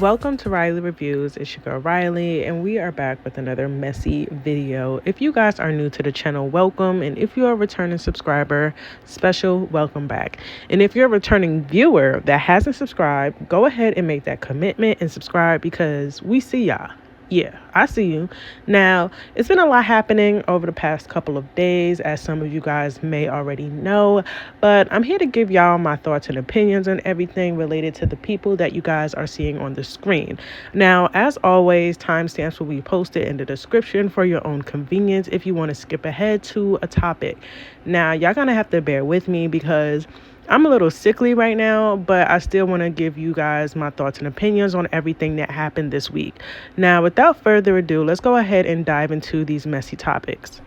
Welcome to Riley Reviews. It's your girl Riley, and we are back with another messy video. If you guys are new to the channel, welcome. And if you're a returning subscriber, special welcome back. And if you're a returning viewer that hasn't subscribed, go ahead and make that commitment and subscribe because we see y'all. Yeah, I see you. Now, it's been a lot happening over the past couple of days, as some of you guys may already know, but I'm here to give y'all my thoughts and opinions on everything related to the people that you guys are seeing on the screen. Now, as always, timestamps will be posted in the description for your own convenience if you want to skip ahead to a topic. Now, y'all gonna have to bear with me because I'm a little sickly right now, but I still want to give you guys my thoughts and opinions on everything that happened this week. Now, without further ado, let's go ahead and dive into these messy topics.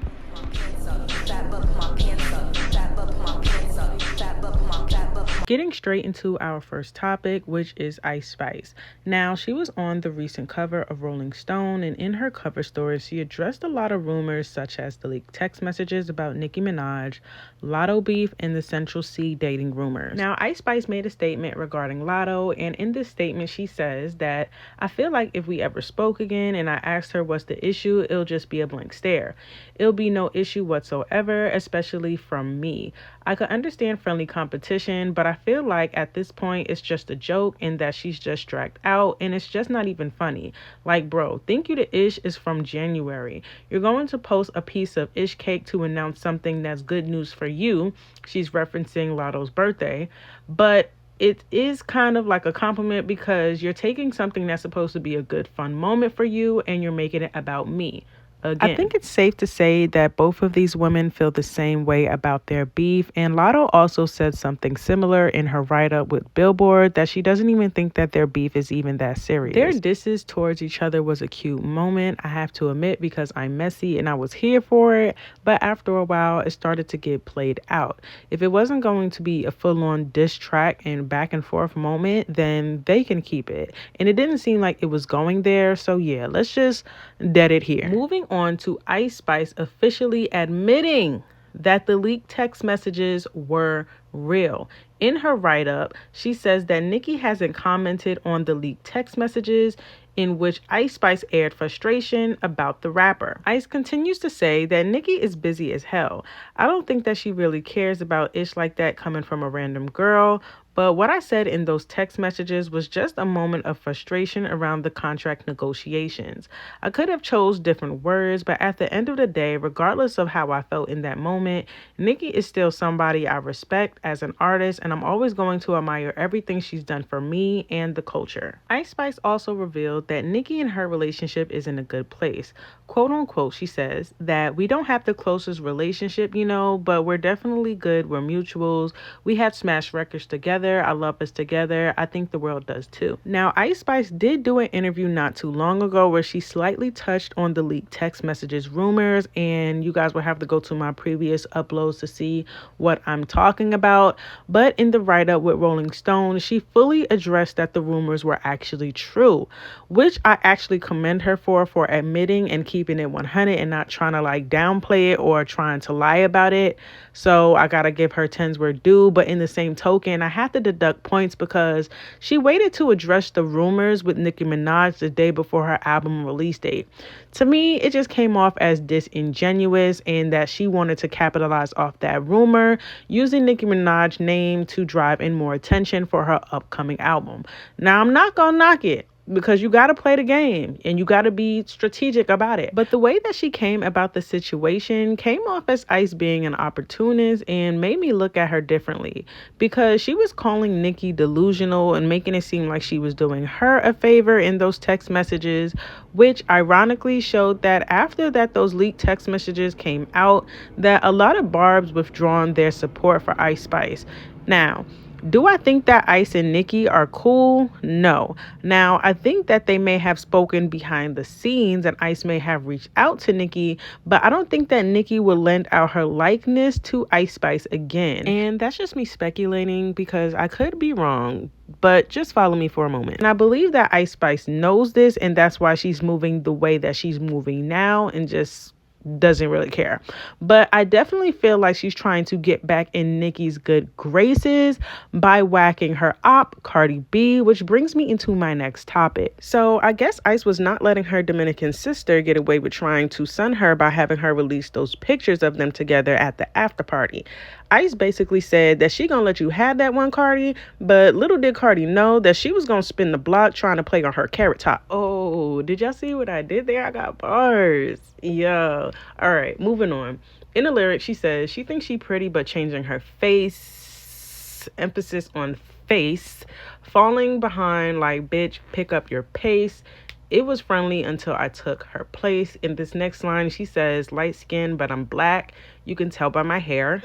Getting straight into our first topic, which is IceSpice. Now, she was on the recent cover of Rolling Stone, and in her cover story, she addressed a lot of rumors such as the leaked text messages about Nicki Minaj, Latto beef, and the Central C dating rumors. Now, IceSpice made a statement regarding Latto, and in this statement, she says that, "I feel like if we ever spoke again and I asked her what's the issue, it'll just be a blank stare. It'll be no issue whatsoever, especially from me. I could understand friendly competition, but I feel like at this point it's just a joke and that she's just dragged out and it's just not even funny. Like, bro, Thank You to Ish is from January. You're going to post a piece of Ish cake to announce something that's good news for you." She's referencing Latto's birthday, but it is kind of like a compliment because you're taking something that's supposed to be a good fun moment for you and you're making it about me. Again. I think it's safe to say that both of these women feel the same way about their beef, and Latto also said something similar in her write-up with Billboard that she doesn't even think that their beef is even that serious. Their disses towards each other was a cute moment, I have to admit, because I'm messy and I was here for it, but after a while it started to get played out. If it wasn't going to be a full-on diss track and back and forth moment, then they can keep it, and it didn't seem like it was going there, so yeah, let's just dead it here. Moving on to IceSpice officially admitting that the leaked text messages were real. In her write-up, she says that Nicki hasn't commented on the leaked text messages in which IceSpice aired frustration about the rapper. Ice continues to say that Nicki is busy as hell. I don't think that she really cares about ish like that coming from a random girl, but what I said in those text messages was just a moment of frustration around the contract negotiations. I could have chose different words, but at the end of the day, regardless of how I felt in that moment, Nicki is still somebody I respect as an artist, and I'm always going to admire everything she's done for me and the culture." IceSpice also revealed that Nicki and her relationship is in a good place. Quote unquote, she says that "we don't have the closest relationship, but we're definitely good. We're mutuals. We had smashed records together. I love us together. I think the world does too." Now, IceSpice did do an interview not too long ago where she slightly touched on the leaked text messages rumors, and you guys will have to go to my previous uploads to see what I'm talking about. But in the write-up with Rolling Stone, she fully addressed that the rumors were actually true, which I actually commend her for admitting and keeping it 100 and not trying to like downplay it or trying to lie about it. So I gotta give her tens where due, but in the same token, I have to deduct points because she waited to address the rumors with Nicki Minaj the day before her album release date. To me, it just came off as disingenuous and that she wanted to capitalize off that rumor using Nicki Minaj's name to drive in more attention for her upcoming album. Now, I'm not gonna knock it, because you got to play the game and you got to be strategic about it. But the way that she came about the situation came off as Ice being an opportunist and made me look at her differently, because she was calling Nicki delusional and making it seem like she was doing her a favor in those text messages, which ironically showed that after that those leaked text messages came out, that a lot of Barbs withdrawn their support for IceSpice. Now, do I think that Ice and Nicki are cool? No. Now, I think that they may have spoken behind the scenes and Ice may have reached out to Nicki, but I don't think that Nicki will lend out her likeness to IceSpice again. And that's just me speculating because I could be wrong, but just follow me for a moment. And I believe that IceSpice knows this, and that's why she's moving the way that she's moving now and just doesn't really care. But I definitely feel like she's trying to get back in Nicki's good graces by whacking her op, Cardi B, which brings me into my next topic. So I guess Ice was not letting her Dominican sister get away with trying to sun her by having her release those pictures of them together at the after party. Ice basically said that she gonna let you have that one, Cardi, but little did Cardi know that she was gonna spin the block trying to play on her carrot top. Oh, did y'all see what I did there? I got bars. Yo. All right, moving on. In the lyric, she says she thinks she pretty but changing her face, emphasis on face, falling behind like, bitch, pick up your pace. It was friendly until I took her place. In this next line, she says, light skin, but I'm black. You can tell by my hair.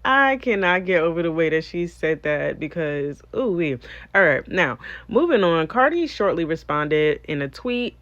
I cannot get over the way that she said that because, ooh-wee. All right, now, moving on. Cardi shortly responded in a tweet.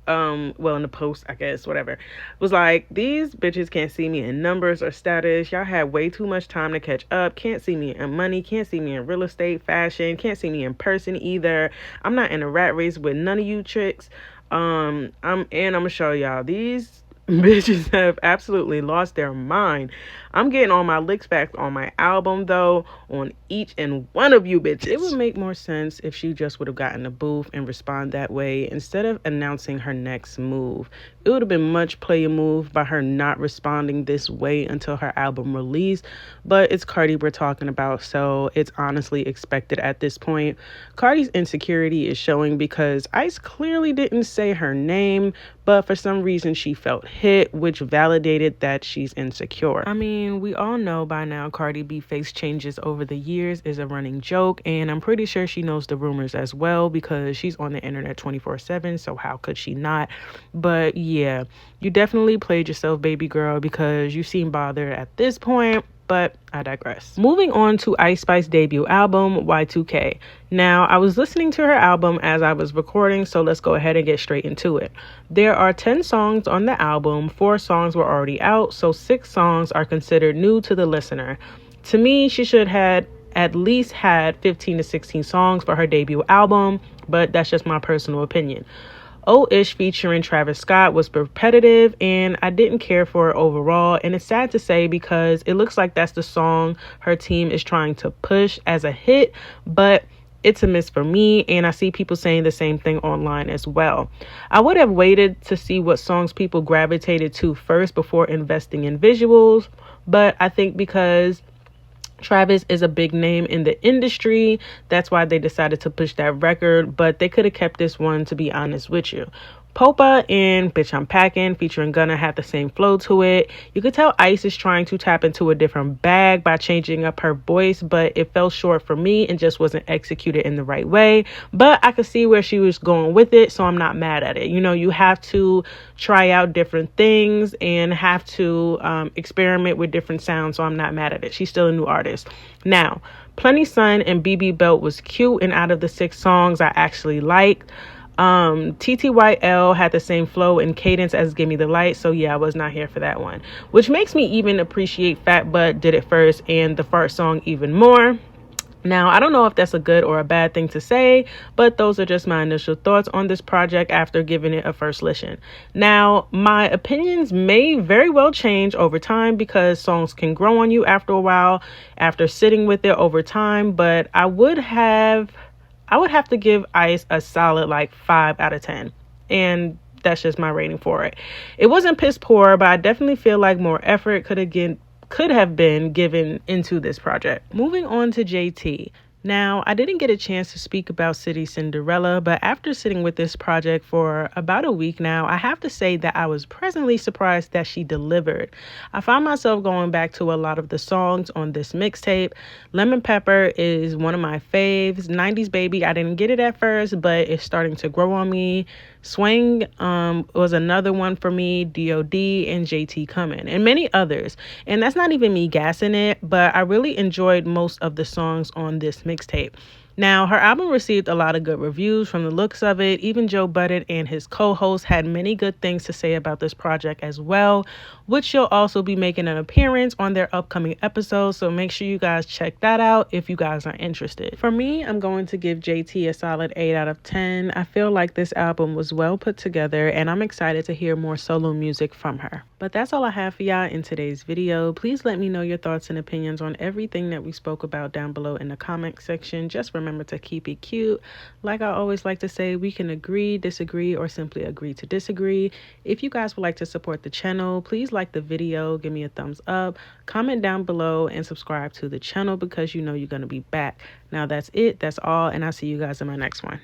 In the post, I guess, whatever, was like, these bitches can't see me in numbers or status. Y'all had way too much time to catch up. Can't see me in money. Can't see me in real estate, fashion. Can't see me in person either. I'm not in a rat race with none of you chicks. I'm gonna show y'all these bitches have absolutely lost their mind. I'm getting all my licks back on my album, though, on each and one of you bitches. It would make more sense if she just would have gotten a booth and respond that way instead of announcing her next move. It would have been much player move by her not responding this way until her album release, but it's Cardi we're talking about, so it's honestly expected at this point. Cardi's insecurity is showing because Ice clearly didn't say her name, but for some reason she felt hit, which validated that she's insecure. I mean, we all know by now Cardi B face changes over the years is a running joke, and I'm pretty sure she knows the rumors as well because she's on the internet 24/7, so how could she not? But yeah, you definitely played yourself, baby girl, because you seem bothered at this point. But I digress. Moving on to IceSpice's debut album, Y2K. Now, I was listening to her album as I was recording, so let's go ahead and get straight into it. There are 10 songs on the album, 4 songs were already out, so 6 songs are considered new to the listener. To me, she should have at least had 15 to 16 songs for her debut album, but that's just my personal opinion. O-ish featuring Travis Scott was repetitive and I didn't care for it overall, and it's sad to say because it looks like that's the song her team is trying to push as a hit, but it's a miss for me, and I see people saying the same thing online as well. I would have waited to see what songs people gravitated to first before investing in visuals, but I think because Travis is a big name in the industry, that's why they decided to push that record, but they could have kept this one, to be honest with you. Popa and Bitch I'm Packing featuring Gunna had the same flow to it. You could tell Ice is trying to tap into a different bag by changing up her voice, but it fell short for me and just wasn't executed in the right way. But I could see where she was going with it, so I'm not mad at it. You know, you have to try out different things and have to experiment with different sounds, so I'm not mad at it. She's still a new artist. Now, Plenty Sun and BB Belt was cute, and out of the 6 songs I actually liked. TTYL had the same flow and cadence as Gimme the Light, so yeah, I was not here for that one. Which makes me even appreciate Fat Butt Did It First and the Fart Song even more. Now, I don't know if that's a good or a bad thing to say, but those are just my initial thoughts on this project after giving it a first listen. Now, my opinions may very well change over time because songs can grow on you after a while, after sitting with it over time, but I would have to give Ice a solid like 5 out of 10. And that's just my rating for it. It wasn't piss poor, but I definitely feel like more effort could have been given into this project. Moving on to JT. Now, I didn't get a chance to speak about City Cinderella, but after sitting with this project for about a week now, I have to say that I was pleasantly surprised that she delivered. I found myself going back to a lot of the songs on this mixtape. Lemon Pepper is one of my faves. 90s Baby, I didn't get it at first, but it's starting to grow on me. Swing was another one for me, DOD and JT Coming, and many others. And that's not even me gassing it, but I really enjoyed most of the songs on this mixtape. Now, her album received a lot of good reviews from the looks of it. Even Joe Budden and his co-host had many good things to say about this project as well, which she'll also be making an appearance on their upcoming episodes. So make sure you guys check that out if you guys are interested. For me, I'm going to give JT a solid 8 out of 10. I feel like this album was well put together, and I'm excited to hear more solo music from her. But that's all I have for y'all in today's video. Please let me know your thoughts and opinions on everything that we spoke about down below in the comment section. Just remember to keep it cute. Like I always like to say, we can agree, disagree, or simply agree to disagree. If you guys would like to support the channel, please like the video, give me a thumbs up, comment down below, and subscribe to the channel because you know you're going to be back. Now that's it. That's all, and I'll see you guys in my next one.